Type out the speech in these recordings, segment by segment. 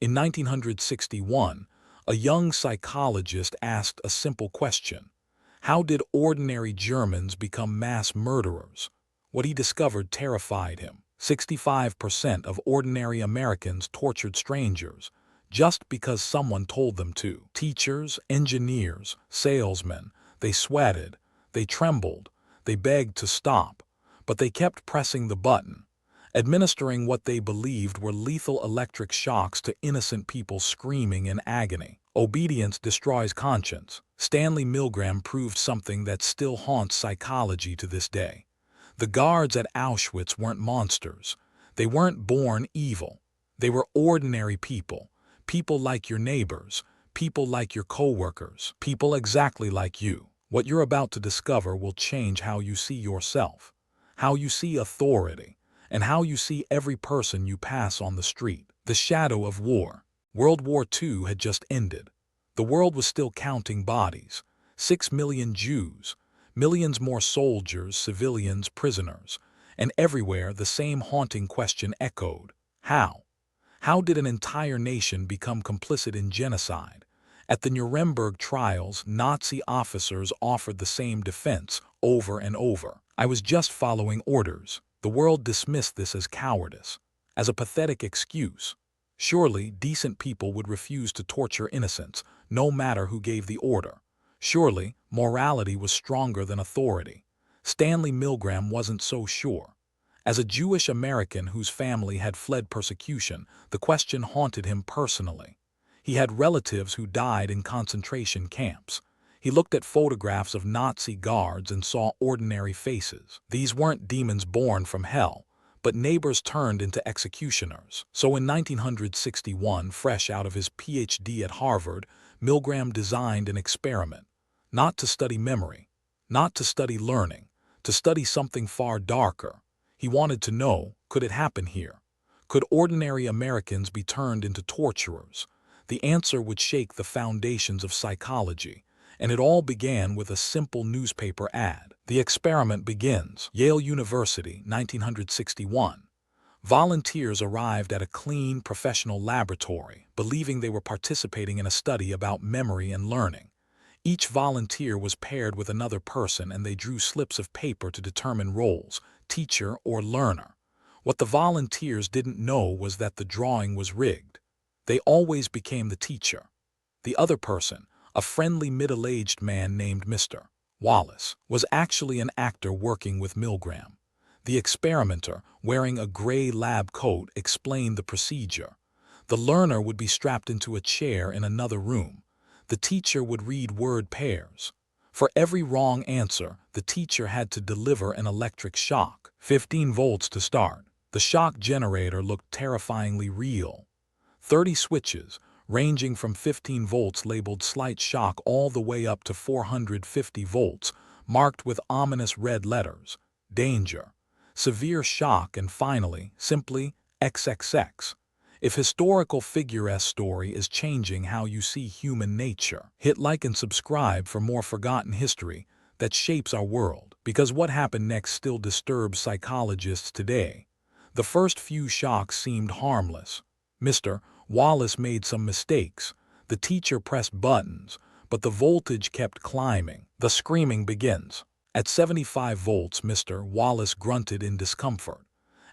In 1961, a young psychologist asked a simple question: how did ordinary Germans become mass murderers? What he discovered terrified him. 65% of ordinary Americans tortured strangers just because someone told them to. Teachers, engineers, salesmen, they sweated, they trembled, they begged to stop, but they kept pressing the button, administering what they believed were lethal electric shocks to innocent people screaming in agony. Obedience destroys conscience. Stanley Milgram proved something that still haunts psychology to this day. The guards at Auschwitz weren't monsters. They weren't born evil. They were ordinary people. People like your neighbors. People like your coworkers. People exactly like you. What you're about to discover will change how you see yourself, how you see authority, and how you see every person you pass on the street. The shadow of war. World War II had just ended. The world was still counting bodies. 6 million Jews, millions more soldiers, civilians, prisoners, and everywhere the same haunting question echoed: how? How did an entire nation become complicit in genocide? At the Nuremberg trials, Nazi officers offered the same defense over and over: I was just following orders. The world dismissed this as cowardice, as a pathetic excuse. Surely, decent people would refuse to torture innocents, no matter who gave the order. Surely, morality was stronger than authority. Stanley Milgram wasn't so sure. As a Jewish American whose family had fled persecution, the question haunted him personally. He had relatives who died in concentration camps. He looked at photographs of Nazi guards and saw ordinary faces. These weren't demons born from hell, but neighbors turned into executioners. So in 1961, fresh out of his PhD at Harvard, Milgram designed an experiment. Not to study memory, not to study learning, to study something far darker. He wanted to know, could it happen here? Could ordinary Americans be turned into torturers? The answer would shake the foundations of psychology, and it all began with a simple newspaper ad. The experiment begins. Yale University, 1961. Volunteers arrived at a clean, professional laboratory, believing they were participating in a study about memory and learning. Each volunteer was paired with another person, and they drew slips of paper to determine roles, teacher or learner. What the volunteers didn't know was that the drawing was rigged. They always became the teacher. The other person, a friendly middle-aged man named Mr. Wallace, was actually an actor working with Milgram. The experimenter, wearing a gray lab coat, explained the procedure. The learner would be strapped into a chair in another room. The teacher would read word pairs. For every wrong answer, the teacher had to deliver an electric shock. 15 volts to start. The shock generator looked terrifyingly real. 30 switches, ranging from 15 volts labeled slight shock all the way up to 450 volts, marked with ominous red letters: danger, severe shock, and finally, simply, XXX. If historical figure S story is changing how you see human nature, hit like and subscribe for more forgotten history that shapes our world. Because what happened next still disturbs psychologists today. The first few shocks seemed harmless. Mr. Wallace made some mistakes. The teacher pressed buttons, but the voltage kept climbing. The screaming begins. At 75 volts, Mr. Wallace grunted in discomfort.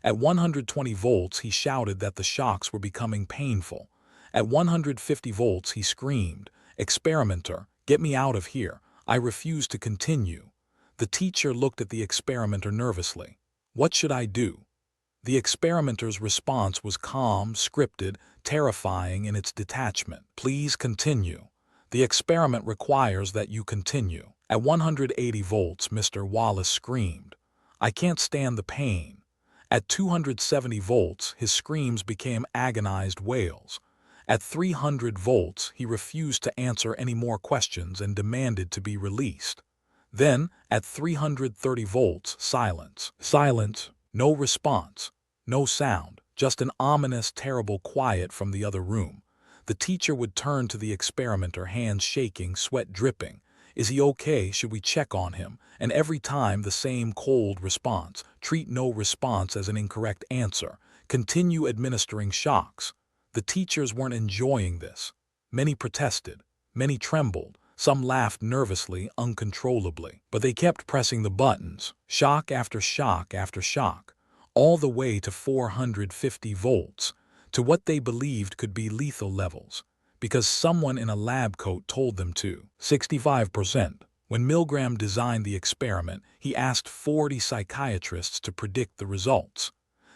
At 120 volts, he shouted that the shocks were becoming painful. At 150 volts, he screamed, "Experimenter, get me out of here. I refuse to continue." The teacher looked at the experimenter nervously. "What should I do?" The experimenter's response was calm, scripted, terrifying in its detachment. "Please continue. The experiment requires that you continue." At 180 volts, Mr. Wallace screamed, "I can't stand the pain." At 270 volts, his screams became agonized wails. At 300 volts, he refused to answer any more questions and demanded to be released. Then, at 330 volts, silence. Silence. No response. No sound. Just an ominous, terrible quiet from the other room. The teacher would turn to the experimenter, hands shaking, sweat dripping. "Is he okay? Should we check on him?" And every time the same cold response. "Treat no response as an incorrect answer. Continue administering shocks." The teachers weren't enjoying this. Many protested, many trembled, some laughed nervously, uncontrollably. But they kept pressing the buttons, shock after shock after shock, all the way to 450 volts, to what they believed could be lethal levels, because someone in a lab coat told them to. 65%. When Milgram designed the experiment, he asked 40 psychiatrists to predict the results.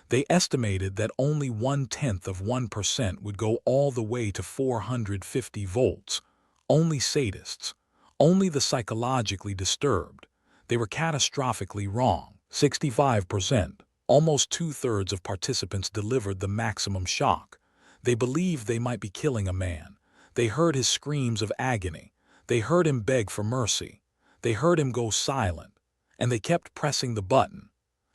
They estimated that only 0.1% would go all the way to 450 volts. Only sadists. Only the psychologically disturbed. They were catastrophically wrong. 65%. Almost two-thirds of participants delivered the maximum shock. They believed they might be killing a man. They heard his screams of agony. They heard him beg for mercy. They heard him go silent. And they kept pressing the button.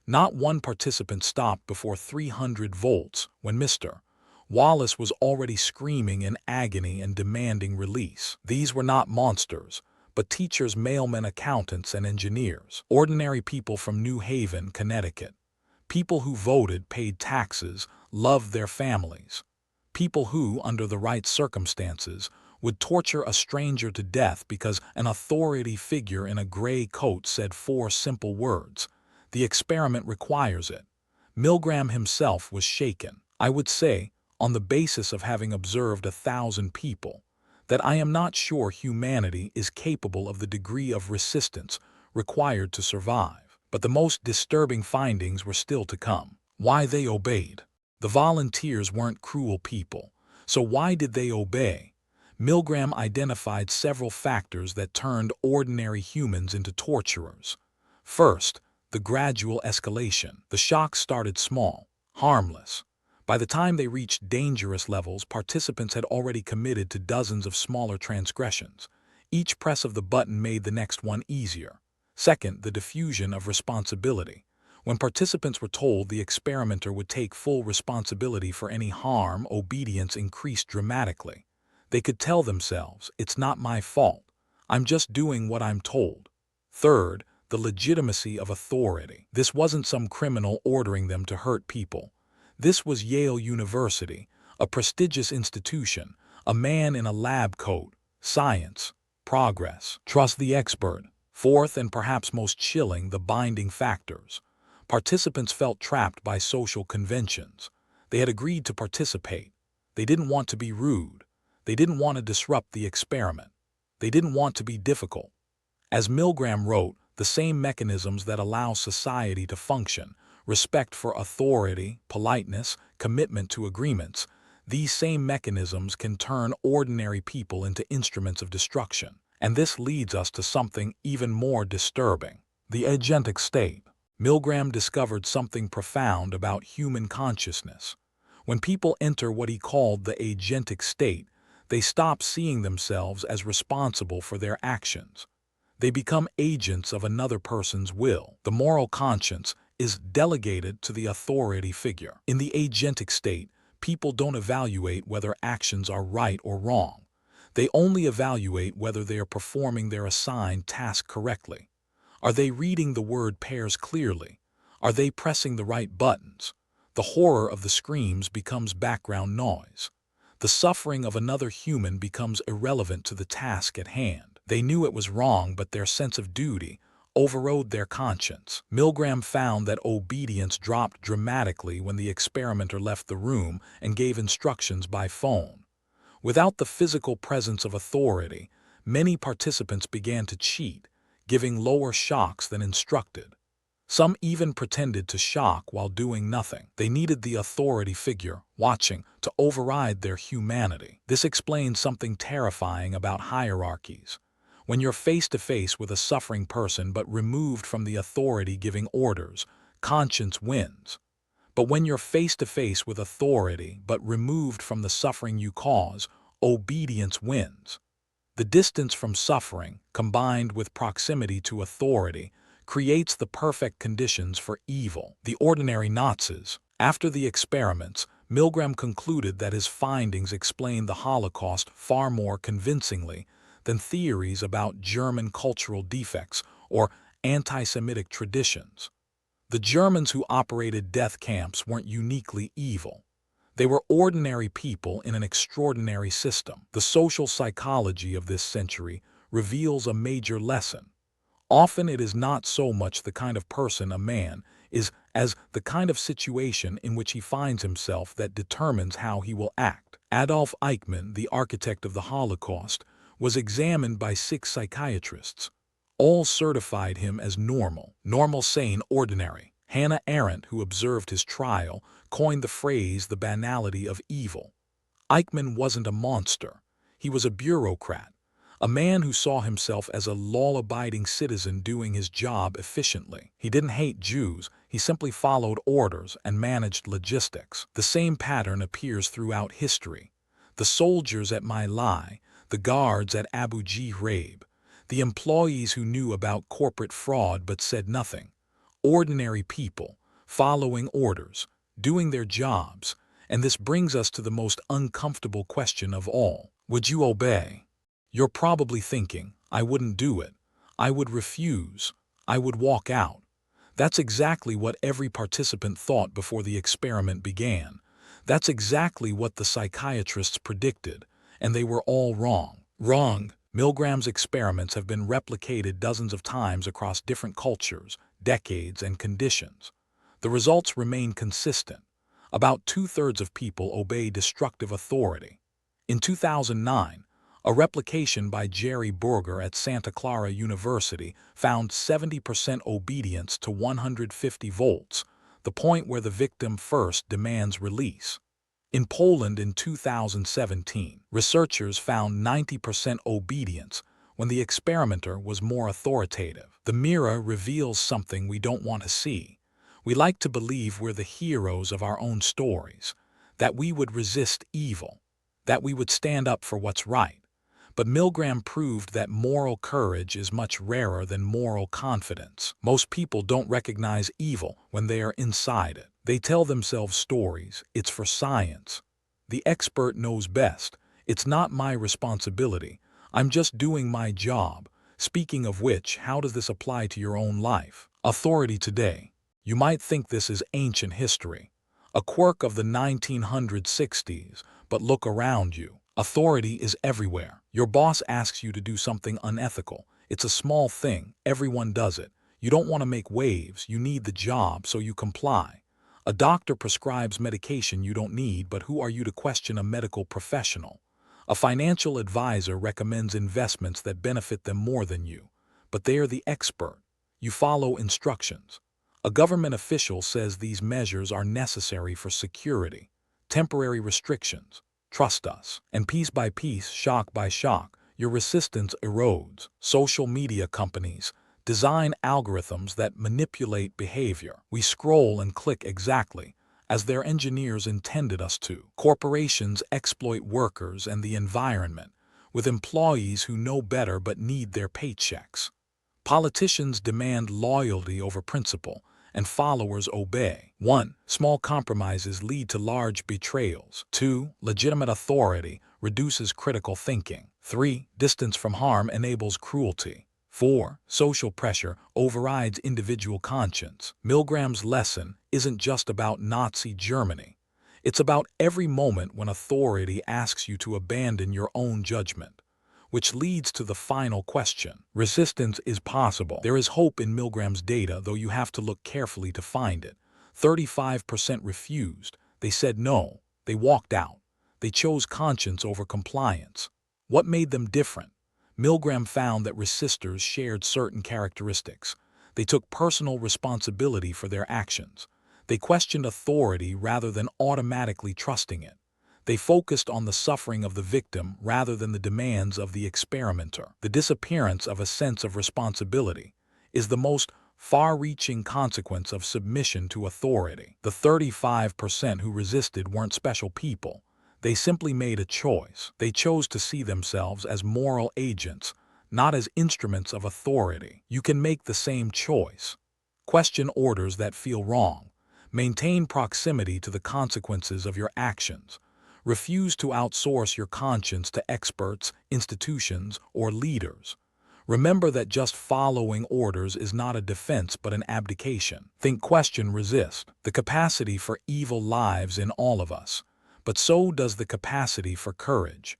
Not one participant stopped before 300 volts when Mr. Wallace was already screaming in agony and demanding release. These were not monsters, but teachers, mailmen, accountants, and engineers. Ordinary people from New Haven, Connecticut. People who voted, paid taxes, loved their families. People who, under the right circumstances, would torture a stranger to death because an authority figure in a gray coat said 4 simple words. The experiment requires it. Milgram himself was shaken. I would say, on the basis of having observed 1,000 people, that I am not sure humanity is capable of the degree of resistance required to survive. But the most disturbing findings were still to come. Why they obeyed. The volunteers weren't cruel people, so why did they obey? Milgram identified several factors that turned ordinary humans into torturers. First, the gradual escalation. The shock started small, harmless. By the time they reached dangerous levels, participants had already committed to dozens of smaller transgressions. Each press of the button made the next one easier. Second, the diffusion of responsibility. When participants were told the experimenter would take full responsibility for any harm, obedience increased dramatically. They could tell themselves, "It's not my fault. I'm just doing what I'm told." Third, the legitimacy of authority. This wasn't some criminal ordering them to hurt people. This was Yale University, a prestigious institution, a man in a lab coat, science, progress. Trust the expert. Fourth, and perhaps most chilling, the binding factors. Participants felt trapped by social conventions. They had agreed to participate. They didn't want to be rude. They didn't want to disrupt the experiment. They didn't want to be difficult. As Milgram wrote, the same mechanisms that allow society to function, respect for authority, politeness, commitment to agreements, these same mechanisms can turn ordinary people into instruments of destruction. And this leads us to something even more disturbing. The agentic state. Milgram discovered something profound about human consciousness. When people enter what he called the agentic state, they stop seeing themselves as responsible for their actions. They become agents of another person's will. The moral conscience is delegated to the authority figure. In the agentic state, people don't evaluate whether actions are right or wrong. They only evaluate whether they are performing their assigned task correctly. Are they reading the word pairs clearly? Are they pressing the right buttons? The horror of the screams becomes background noise. The suffering of another human becomes irrelevant to the task at hand. They knew it was wrong, but their sense of duty overrode their conscience. Milgram found that obedience dropped dramatically when the experimenter left the room and gave instructions by phone. Without the physical presence of authority, many participants began to cheat, giving lower shocks than instructed. Some even pretended to shock while doing nothing. They needed the authority figure, watching, to override their humanity. This explains something terrifying about hierarchies. When you're face-to-face with a suffering person but removed from the authority giving orders, conscience wins. But when you're face-to-face with authority but removed from the suffering you cause, obedience wins. The distance from suffering, combined with proximity to authority, creates the perfect conditions for evil. The ordinary Nazis. After the experiments, Milgram concluded that his findings explained the Holocaust far more convincingly than theories about German cultural defects or anti-Semitic traditions. The Germans who operated death camps weren't uniquely evil. They were ordinary people in an extraordinary system. The social psychology of this century reveals a major lesson. Often it is not so much the kind of person a man is as the kind of situation in which he finds himself that determines how he will act. Adolf Eichmann, the architect of the Holocaust, was examined by 6 psychiatrists. All certified him as normal, sane, ordinary. Hannah Arendt, who observed his trial, coined the phrase the banality of evil. Eichmann wasn't a monster. He was a bureaucrat, a man who saw himself as a law-abiding citizen doing his job efficiently. He didn't hate Jews, he simply followed orders and managed logistics. The same pattern appears throughout history. The soldiers at My Lai, the guards at Abu Ghraib, the employees who knew about corporate fraud but said nothing. Ordinary people, following orders, doing their jobs, and this brings us to the most uncomfortable question of all. Would you obey? You're probably thinking, I wouldn't do it. I would refuse. I would walk out. That's exactly what every participant thought before the experiment began. That's exactly what the psychiatrists predicted, and they were all wrong. Wrong. Milgram's experiments have been replicated dozens of times across different cultures, decades, and conditions. The results remain consistent. About 2/3 of people obey destructive authority. In 2009, a replication by Jerry Burger at Santa Clara University found 70% obedience to 150 volts, the point where the victim first demands release. In Poland in 2017, researchers found 90% obedience when the experimenter was more authoritative. The mirror reveals something we don't want to see. We like to believe we're the heroes of our own stories, that we would resist evil, that we would stand up for what's right. But Milgram proved that moral courage is much rarer than moral confidence. Most people don't recognize evil when they are inside it. They tell themselves stories. It's for science. The expert knows best. It's not my responsibility. I'm just doing my job. Speaking of which, how does this apply to your own life? Authority today. You might think this is ancient history, a quirk of the 1960s, but look around you. Authority is everywhere. Your boss asks you to do something unethical. It's a small thing. Everyone does it. You don't want to make waves. You need the job, so you comply. A doctor prescribes medication you don't need, but who are you to question a medical professional? A financial advisor recommends investments that benefit them more than you, but they are the expert. You follow instructions. A government official says these measures are necessary for security. Temporary restrictions. Trust us. And piece by piece, shock by shock, your resistance erodes. Social media companies design algorithms that manipulate behavior. We scroll and click exactly as their engineers intended us to. Corporations exploit workers and the environment, with employees who know better but need their paychecks. Politicians demand loyalty over principle, and followers obey. 1. Small compromises lead to large betrayals. 2. Legitimate authority reduces critical thinking. 3. Distance from harm enables cruelty. 4. Social pressure overrides individual conscience. Milgram's lesson isn't just about Nazi Germany. It's about every moment when authority asks you to abandon your own judgment. Which leads to the final question. Resistance is possible. There is hope in Milgram's data, though you have to look carefully to find it. 35% refused. They said no. They walked out. They chose conscience over compliance. What made them different? Milgram found that resistors shared certain characteristics. They took personal responsibility for their actions. They questioned authority rather than automatically trusting it. They focused on the suffering of the victim rather than the demands of the experimenter. The disappearance of a sense of responsibility is the most far-reaching consequence of submission to authority. The 35% who resisted weren't special people. They simply made a choice. They chose to see themselves as moral agents, not as instruments of authority. You can make the same choice. Question orders that feel wrong. Maintain proximity to the consequences of your actions. Refuse to outsource your conscience to experts, institutions, or leaders. Remember that just following orders is not a defense but an abdication. Think, question, resist. The capacity for evil lives in all of us, but so does the capacity for courage.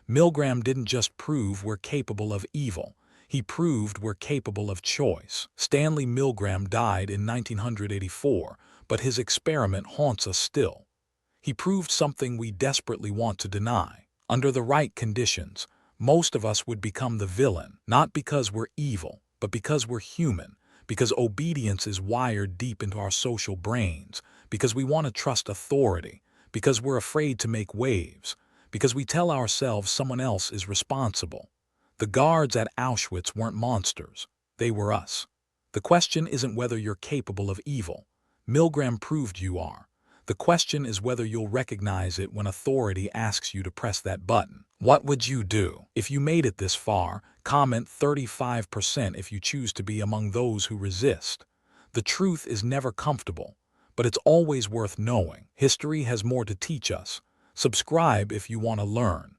Milgram didn't just prove we're capable of evil, he proved we're capable of choice. Stanley Milgram died in 1984, but his experiment haunts us still. He proved something we desperately want to deny. Under the right conditions, most of us would become the villain, not because we're evil, but because we're human, because obedience is wired deep into our social brains, because we want to trust authority, because we're afraid to make waves, because we tell ourselves someone else is responsible. The guards at Auschwitz weren't monsters. They were us. The question isn't whether you're capable of evil. Milgram proved you are. The question is whether you'll recognize it when authority asks you to press that button. What would you do? If you made it this far, comment 35% if you choose to be among those who resist. The truth is never comfortable, but it's always worth knowing. History has more to teach us. Subscribe if you want to learn.